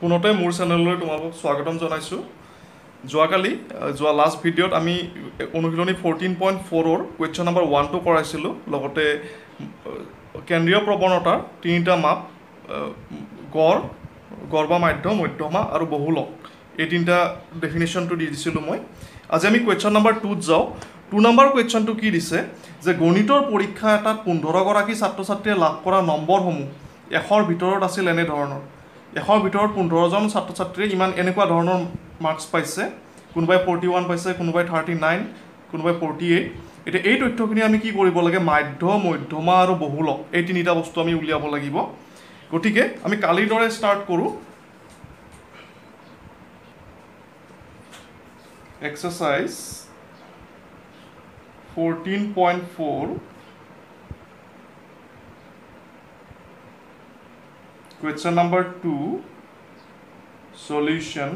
পুনতে মোৰ চেনেললৈ তোমালোকক স্বাগতম জনাইছোঁ। যোৱাকালি লাষ্ট ভিডিঅ'ত আমি অনুশীলনী 14.4ৰ কুৱেশ্যন নম্বৰ 1টো কৰাইছিলোঁ। লগতে কেন্দ্ৰীয় প্ৰৱণতাৰ তিনিটা মাপ গড় বা মাধ্যম, মধ্যমা আৰু বহুলক, এই তিনিটা ডেফিনেশ্যনটো দি দিছিলোঁ মই। আজি আমি কুৱেশ্যন নম্বৰ 2ত যাওঁ। 2 নম্বৰ কুৱেশ্যনটো কি দিছে যে গণিতৰ পৰীক্ষা এটাত 15গৰাকী ছাত্ৰ ছাত্ৰীয়ে লাভ কৰা নম্বৰসমূহ 100ৰ ভিতৰত আছিল এনেধৰণৰ। 100ৰ ভিতৰত 15জন ছাত্ৰ ছাত্ৰীয়ে এনেকুৱা ধৰণৰ মাৰ্কছ পাইছে। কোনোবাই 41 পাইছে, কোনোবাই 39, কোনোবাই 48। এতিয়া এই তথ্যখিনি আমি কি কৰিব লাগে? মাধ্য, মধ্যমা আৰু বহুলক, এই তিনিটা বস্তু আমি উলিয়াব লাগিব। গতিকে আমি কালিৰ দৰে ষ্টাৰ্ট কৰোঁ। এক্সাৰচাইজ 14.4 question number 2 solution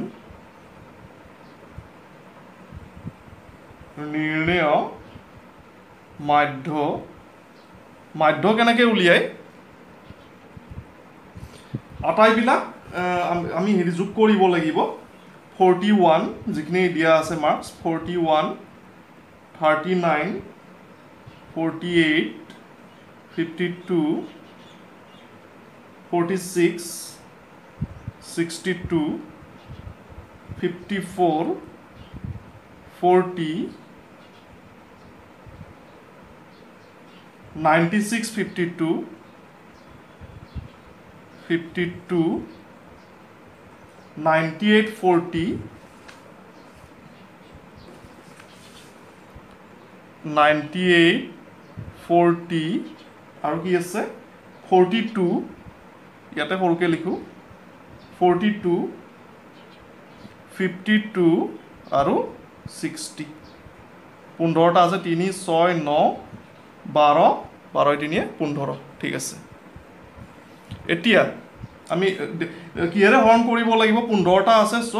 নিৰ্ণয় মাধ্য কেনেকৈ উলিয়াই আটাইবিলাক আমি যোগ কৰিব লাগিব। 41 যিখিনি দিয়া আছে মাৰ্কছ, 41, 39, 48, 52, 46, 62, 54, 40, 96, 52, 52, 98, 40, 98, 40 আৰু কি আছে 42, ইয়াতে সৰুকৈ লিখোঁ 42, 52 আৰু 60। 15টা আছে, 3, 6, 9, 12, 12 3 15। ঠিক আছে। এতিয়া আমি কিহেৰে হৰণ কৰিব লাগিব? 15টা আছে, চ'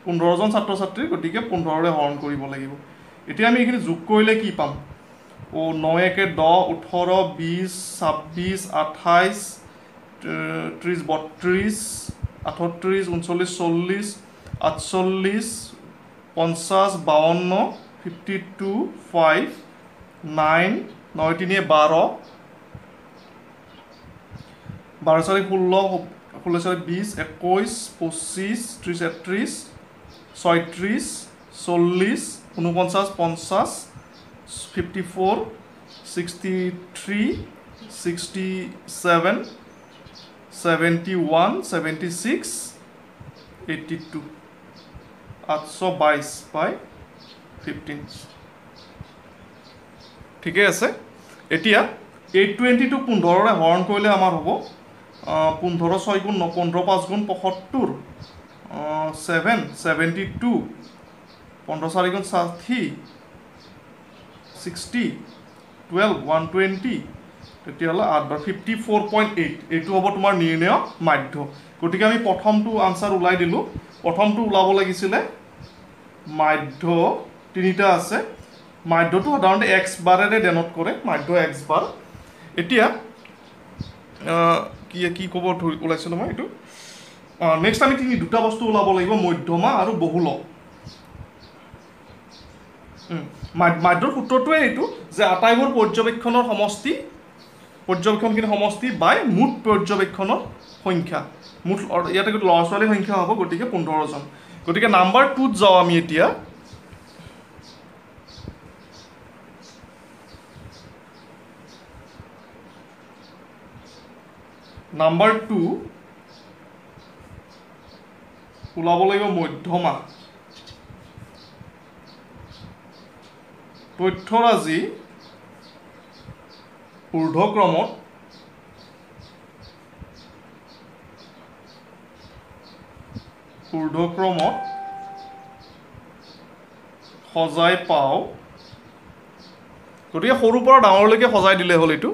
15জন ছাত্ৰ ছাত্ৰী, গতিকে 15ৰে হৰণ কৰিব লাগিব। এতিয়া আমি এইখিনি যোগ কৰিলে কি পাম? 9 1 10, 18, 20, 26, 28, 30, 32, 38, 39, 40, 48, 50, 52, 52, 5, 9, 9 3 12, 12 4 16, 16 4 20, 21, 25, 30 31, 36, 40, 49, 50, 54, 63, 67, 71, 76, 82, 822 by 15। ঠিকে আছে। এতিয়া 820টো 15ৰে হৰণ কৰিলে আমাৰ হ'ব 15 6 গুণ 9, 15 5 গুণ 75, 7, 72, 15 4 গুণ 60, 60, 12, 120, তেতিয়াহ'লে 8 বাৰ 54.8। এইটো হ'ব তোমাৰ নিৰ্ণয় মাধ্য। গতিকে আমি প্ৰথমটো আনচাৰ ওলাই দিলোঁ। প্ৰথমটো ওলাব লাগিছিলে মাধ্য তিনিটা আছে। মাধ্যটো সাধাৰণতে এক্স বাৰেৰে ডেনট কৰে, মাধ্য এক্স বাৰ। এতিয়া কি ক'ব ওলাইছিলোঁ মই এইটো। নেক্সট আমি দুটা বস্তু ওলাব লাগিব, মধ্যমা আৰু বহুলক। মাধ্যৰ সূত্ৰটোৱে এইটো যে আটাইবোৰ পৰ্যবেক্ষণখিনি সমষ্টি বাই মুঠ পৰ্যবেক্ষণৰ সংখ্যা। মুঠ ইয়াতে ল'ৰা ছোৱালীৰ সংখ্যা হ'ব, গতিকে 15জন। গতিকে নাম্বাৰ 2ত যাওঁ আমি এতিয়া। নাম্বাৰ 2 ওলাব লাগিব মধ্যমা। তথ্যৰাজি ঊৰ্ধ্বক্ৰমত সজাই পাওঁ। গতিকে সৰুৰ পৰা ডাঙৰলৈকে সজাই দিলে হ'ল এইটো।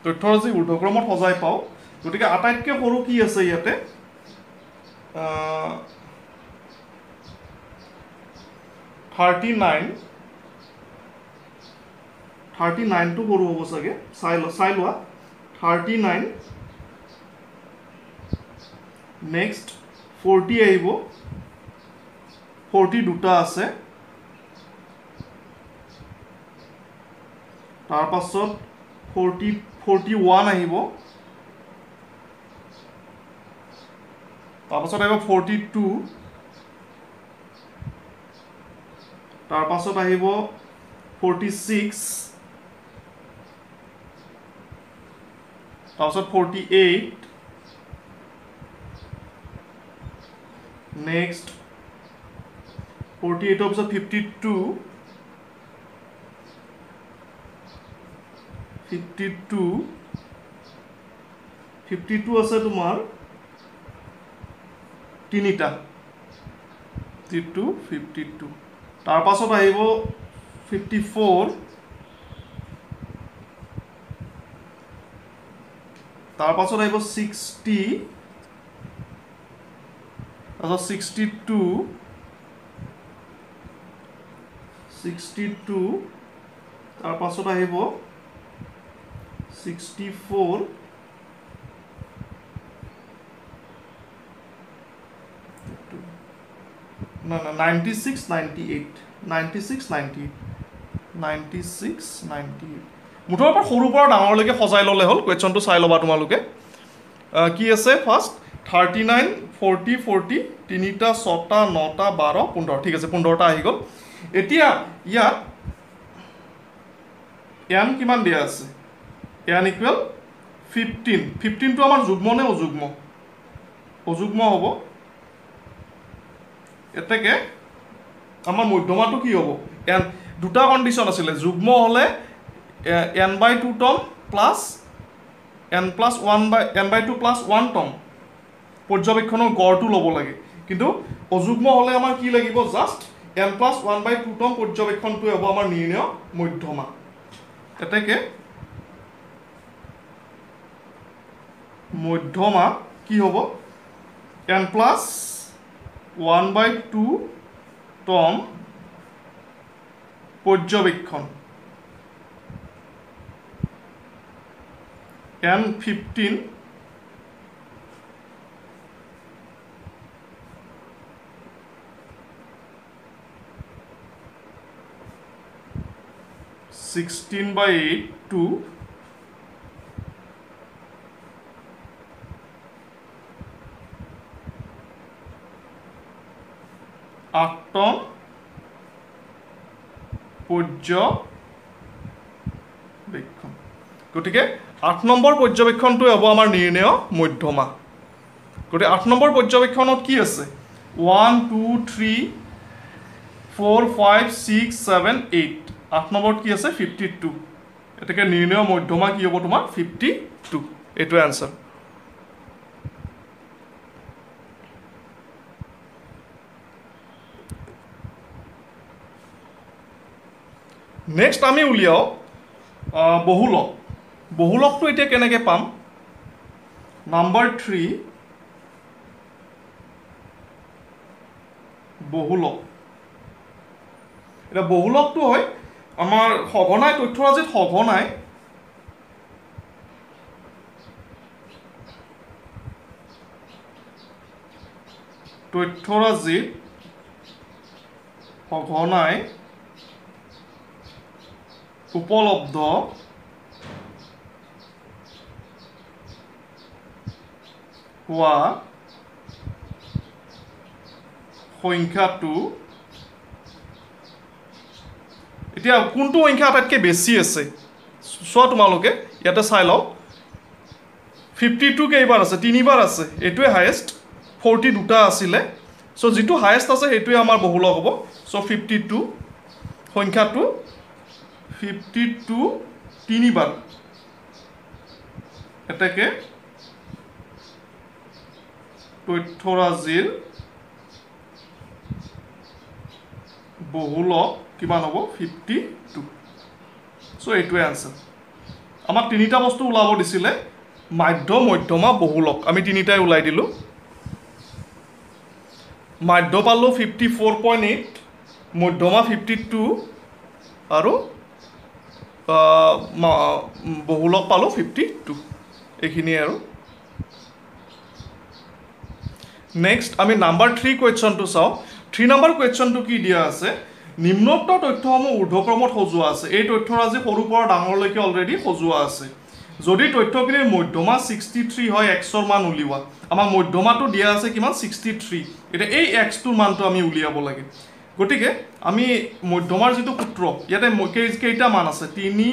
তথ্যৰাজি ঊৰ্ধ্বক্ৰমত সজাই পাওঁ। গতিকে আটাইতকৈ সৰু কি আছে ইয়াতে? 39 39 39 টো সৰু হ'ব চাগে চাই লোৱা 39 নেক্সট 40 আহিব 40 দুটা আছে তাৰ পাছত 41 আহিব তাৰ পাছত আহিব 42 তাৰ পাছত আহিব 46 তাৰ পাছত 48 next 48 of the 52 আছে তোমাৰ তিনিটা 52 তাৰ পাছত আহিব 54 তাৰ পাছত আহিব 60 also 62 তাৰ পাছত আহিব 64 না 96 98 মুঠৰ পৰা সৰুৰ পৰা ডাঙৰলৈকে সজাই ল'লে হ'ল কুৱেশ্যনটো চাই ল'বা তোমালোকে কি আছে ফাৰ্ষ্ট 39 40 40 তিনিটা 6টা 9টা 12 15 ঠিক আছে 15টা আহি গ'ল এতিয়া ইয়াত n কিমান দিয়া আছে n ইকুৱেল 15 টো আমাৰ যুগ্ম নে অযুগ্ম হ'ব এতেকে আমাৰ মধ্যমাটো কি হ'ব n দুটা কন্ডিশন আছিল যুগ্ম হলে n/2 টৰ্ম প্লাস n+1/n/2 + 1 টৰ্ম পৰ্যবেক্ষণৰ গড়টো ল'ব লাগে কিন্তু অযুগ্ম হলে আমাৰ কি লাগিব জাস্ট n+1/2 টৰ্ম পৰ্যবেক্ষণটো হ'ব আমাৰ নিৰ্ণয় মধ্যমা এতেকে মধ্যমা কি হ'ব n+1/2 টৰ্ম পৰ্যবেক্ষণ n15 16/8 to 8 টৰ্ম পৰ্যবেক্ষণ গতিকে 8 নম্বৰ পৰ্যবেক্ষণটো হ'ব আমাৰ নিৰ্ণয় মধ্যমা গতিকে 8 নম্বৰ পৰ্যবেক্ষণত কি আছে 1 2 3 4 5 6 7 8 8 নম্বৰত কি আছে 52 এটাকে নিৰ্ণয় মধ্যমা কি হ'ব তোমাৰ 52 এটো आंसर নেক্সট আমি উলিয়াও বহুলকটো এতিয়া কেনেকৈ পাম নাম্বাৰ 3 বহুলক এটা বহুলকটো হয় আমাৰ সঘনাই তথ্যৰাজিত সঘনাই সঘনাই উপলব্ধ হোৱা সংখ্যাটো এতিয়া কোনটো সংখ্যা আটাইতকৈ বেছি আছে চোৱা তোমালোকে ইয়াতে চাই লও 52 কেইবাৰ আছে তিনিবাৰ আছে এটোৱে হাইয়েস্ট 40 দুটা আছিলে সো যেটো হাইয়েস্ট আছে হেটোৱে আমাৰ বহুলক হ'ব সো 52 সংখ্যাটো 52 তিনিবাৰ এটাকে তথ্যৰাজিৰ বহুলক কিমান হ'ব 52 সো এইটোৱে आंसर আমাক তিনিটা বস্তু ওলাব দিছিলে মাধ্য মধ্যমা বহুলক আমি তিনিটাই ওলাই দিলো মাধ্য পালো 54.8 মধ্যমা 52 আৰু বহুলক পালোঁ 52 এইখিনিয়ে আৰু নেক্সট আমি নাম্বাৰ 3 কুৱেশ্যনটো চাওঁ 3 নম্বৰ কুৱেশ্যনটো কি দিয়া আছে নিম্নোক্ত তথ্যসমূহ ঊৰ্ধ্বক্ৰমত সজোৱা আছে এই তথ্যৰাজি সৰুৰ পৰা ডাঙৰলৈকে অলৰেডি সজোৱা আছে যদি তথ্যখিনিৰ মধ্যমা 63 হয় x ৰ মান উলিওৱা আমাৰ মধ্যমাটো দিয়া আছে কিমান 63 এটা এই x টোৰ মানটো আমি উলিয়াব লাগে গতিকে আমি মধ্যমাৰ যেটো সূত্ৰ ইয়াতে কেইটা মান আছে 3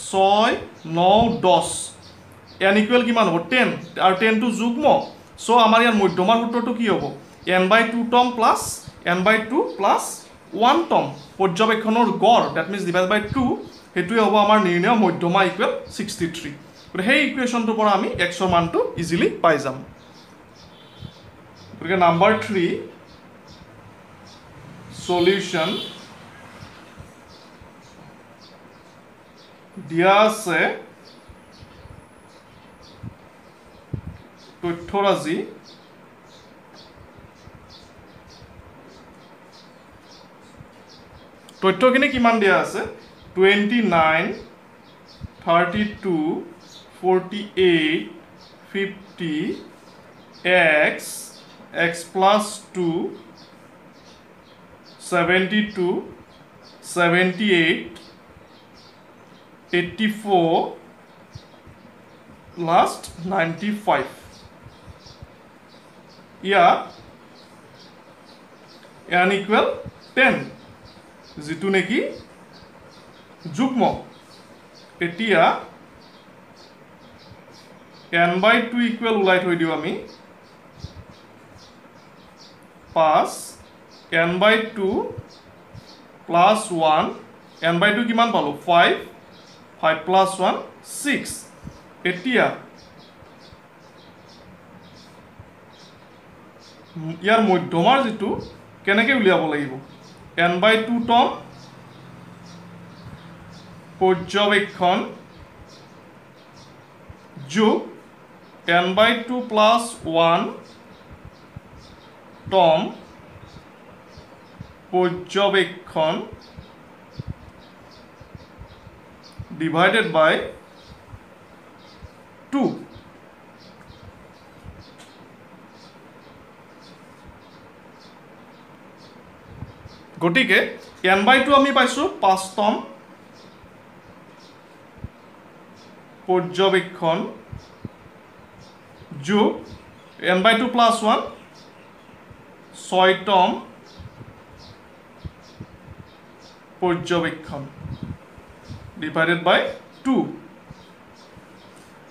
6 9 10 n ইকুৱেল কিমান হ'ব 10 আৰু 10 টো যুগ্ম সো আমাৰ ইয়াৰ মধ্যমাৰ সূত্ৰটো কি হ'ব n/2 টৰ্ম প্লাস n/2 প্লাস 1 টৰ্ম পৰ্যবেক্ষণৰ গড় দ্যাট মিন্স ডিভাইড বাই 2 হেতুৱে হ'ব আমাৰ নিৰ্ণয় মধ্যমা ইকুৱেল 63 গতিকে সেই ইকুৱেশ্যনটোৰ পৰা আমি x ৰ মানটো ইজিলি পাই যাম গতিকে নাম্বাৰ 3 solution দিয়া আছে তথ্যৰাজি তথ্যখিনি কিমান দিয়া আছে 29 32 48 50 x plus 2 72 78 84 last 95 ইয়াত n equal 10 যেটো নেকি যুগ্ম এতিয়া n/2 equal উলাই থৈ দিও আমি 5 n/2 plus 1 n/2 কিমান পালো 5 5 plus 1 6 এতিয়া ইয়াৰ মধ্যমাৰ যেটো কেনেকৈ উলিয়াব লাগিব n/2 টৰ্ম পৰ্যবেক্ষণ যোগ n/2 plus 1 টৰ্ম পৰ্যবেক্ষণ divided by 2 গটিকে n/2 আমি পাইছো 5 টৰ্ম পৰ্যবেক্ষণ যোগ n/2 plus 1 6 টৰ্ম পৰ্যবেক্ষণ divided by 2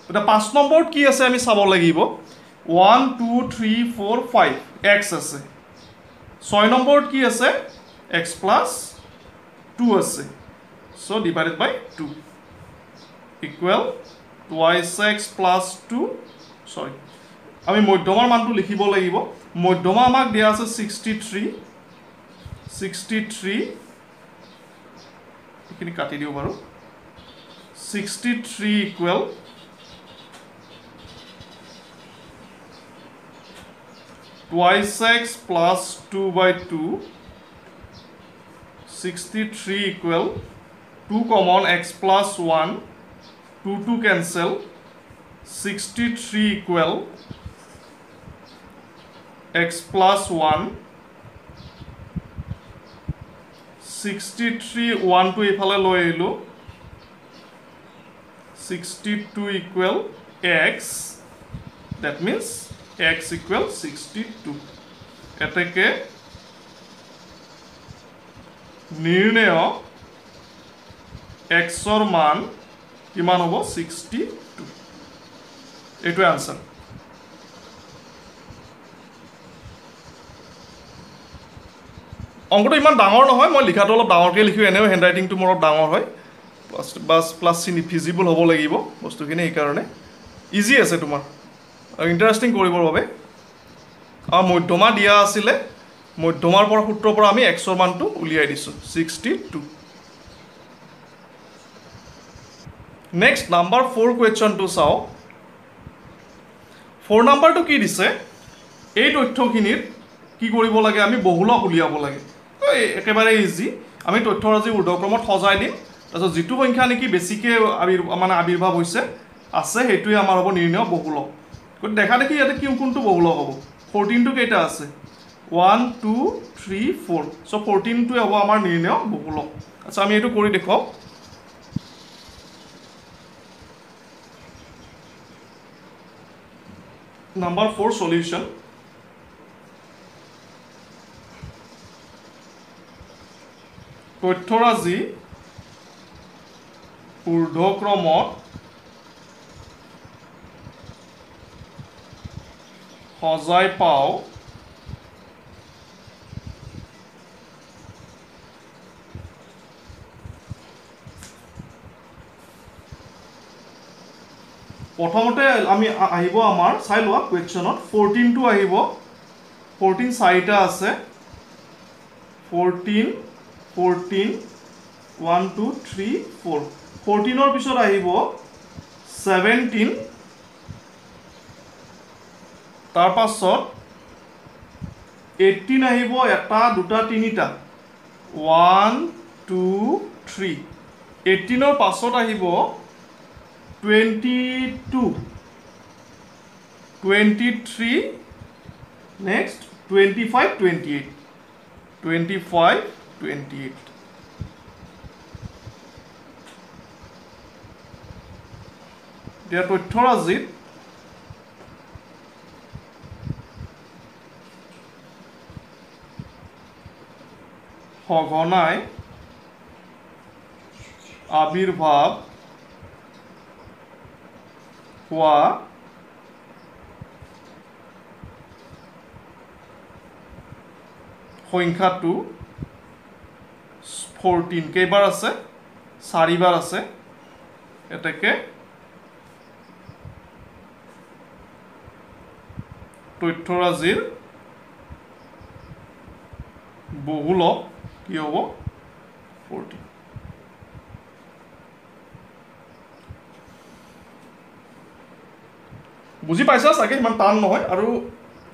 এটা 5 নম্বৰত কি আছে আমি চাব লাগিব 1 2 3 4 5 x আছে 6 নম্বৰত কি আছে x plus 2 আছে so divided by 2 equal twice x plus 2 sorry আমি মধ্যমাৰ মানটো লিখিব লাগিব মধ্যমা আমাক দিয়া আছে 63 এখিনি কাটি দিও বাৰু 63 equal twice x plus 2/2 63 equal 2 common x plus 1 2 cancel 63 equal x plus 1 63 1 to ifale loi ailu 62 equal x that means x equal 62 eteke নির্ণয় x or মান কিমান হ'ব 62 এটো आंसर অংকটো ইমান ডাঙৰ নহয় মই লিখাটো অলপ ডাঙৰকৈ লিখিও এনেও হেণ্ডৰাইটিংটো মোৰ অলপ ডাঙৰ হয় প্লাস চিনি ফিজিবল হ'ব লাগিব বস্তুখিনি এই কাৰণে ইজি আছে তোমাৰ আৰু ইন্টাৰেষ্টিং কৰিবৰ বাবে আৰু মধ্যমা দিয়া আছিল মধ্যমাৰ পৰা সূত্ৰৰ পৰা আমি x ৰ মানটো উলিয়াই দিছো 62 নেক্সট নাম্বাৰ 4 কোৱেশ্চনটো চাও 4 নাম্বাৰটো কি দিছে এই তথ্যখিনিৰ কি কৰিব লাগে আমি বহুলক উলিয়াব লাগে একেবাৰে ইজি আমি তথ্যৰাজি ঊৰ্ধ্বক্ৰমত সজাই দিম তাৰপিছত যিটো সংখ্যা নেকি বেছিকৈ আবিৰ্ভাৱ হৈছে আছে সেইটোৱে আমাৰ হ'ব নিৰ্ণয় বহুলক গতিকে দেখা দেখি ইয়াতে কোনটো বহুলক হ'ব 14টো কেইটা আছে 1 2 3 4 চ' 14টোৱে হ'ব আমাৰ নিৰ্ণয় বহুলক আচ্ছা আমি এইটো কৰি দেখুৱাওঁ নাম্বাৰ 4 সলিউশ্যন তথ্যৰাজি ঊৰ্ধ্বক্ৰমত সজাই পাওঁ প্ৰথমতে আমি আহিব আমাৰ চাই লোৱা কুৱেশ্যনত 14টো আহিব 14 চাৰিটা আছে 14 14 1 2 3 4 14ৰ পিছত আহিব 17 তাৰ পাছত 18 আহিব এটা দুটা তিনিটা 1 2 3 18ৰ পাছত আহিব 22 23 next 25 28 25 28 এতিয়া তথ্যৰাজিত সঘনাই আবিৰ্ভাৱ হোৱা সংখ্যাটো 14 কেইবাৰ আছে 4বাৰ আছে এতেকে তথ্যৰাজিৰ বহুলক কি হ'ব 14 বুজি পাইছা চাগে ইমান টান নহয় আৰু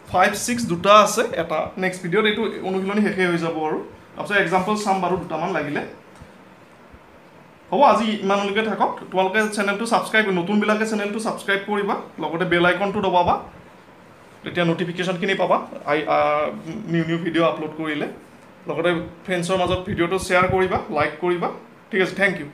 5 6 দুটা আছে এটা নেক্সট ভিডিঅ'ত এইটো অনুশীলনী শেষে হৈ যাব আৰু তাৰপিছত এক্সাম্পল চাম বাৰু দুটামান লাগিলে হ'ব আজি ইমানলৈকে থাকক তোমালোকে চেনেলটো ছাবস্ক্ৰাইব নতুনবিলাকে চেনেলটো ছাবস্ক্ৰাইব কৰিবা লগতে বেল আইকনটো দবাবা তেতিয়া নটিফিকেশ্যনখিনি পাবা নিউ ভিডিঅ' আপলোড কৰিলে লগতে ফ্ৰেণ্ডছৰ মাজত ভিডিঅ'টো শ্বেয়াৰ কৰিবা লাইক কৰিবা ঠিক আছে থেংক ইউ